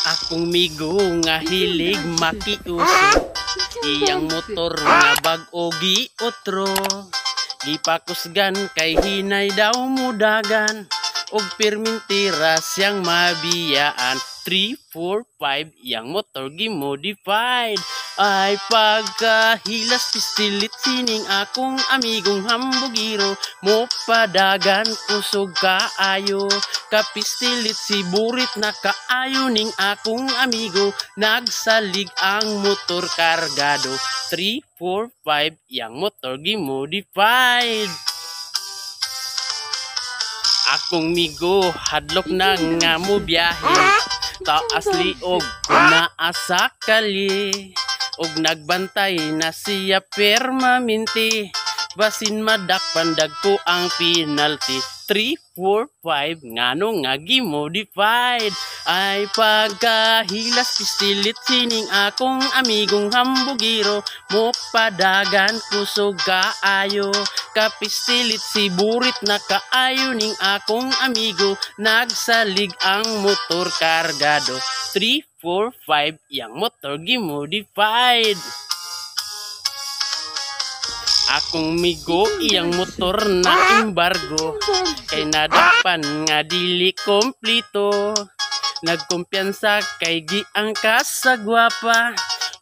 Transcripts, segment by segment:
Akong migo nga hilig makiuso, iyang motor nga bag-o giotro. Gipakusgan kay hinay daw mudagan, og permintira siyang mabiyaan. 3, 4, 5 iyang motor gimodified. Ay pagkahilas pistilit sining akong amigong hambugiro, mo padagan kusog kaayo. Kapistilit si burit na kaayo ning akong amigo, nagsalig ang motor kargado. 3, 4, 5 iyang motor gimodified. Akong migo hadlok na nga mo biyahe, taas liog naa sa kali, og nagbantay na siya permanente, basin madakpan dagko ang penalty. 3, 4, 5 ngano nga gimodified. Ay pagkahilas pistilit sining akong amigong hambugiro, mo padagan kusog kaayo. Kapistilit si burit na kaayo ning akong amigo, nagsalig ang motor kargado. 3, 4, 5 iyang motor gimodified. Akong migo iyang motor na embargo, kay nadapan nga dili komplito. Nagkumpiyansa kay giangkas sa gwapa,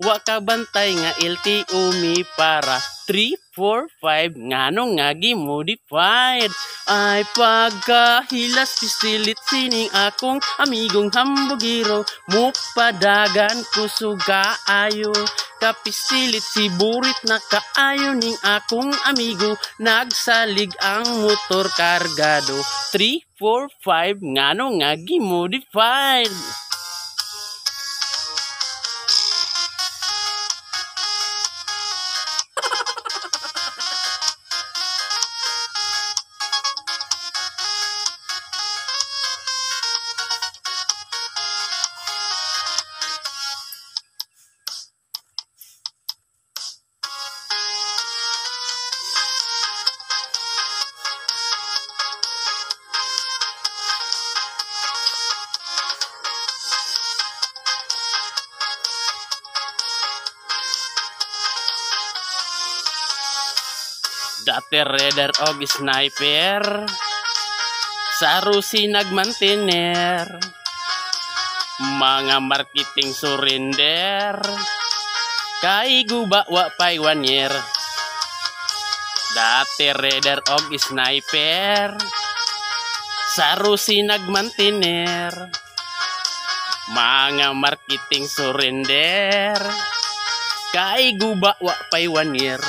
wa ka bantay nga LTO mi para. 3, 4, 5 ngano nga gimodified. Ay pagkahilas pistilit sining akong amigong hambugiro, mo padagan kusog kaayo. Kapistilit si burit na kaayo ning akong amigo, nagsalig ang motor kargado. 3, 4, 5 ngano nga gimodified. Dati raider og sniper, sa Rusi nagmantener, mga marketing surrender, kay guba wa pay 1 year. Dati raider og sniper, sa Rusi nagmantener, mga marketing surrender, kay guba wa pay 1 year.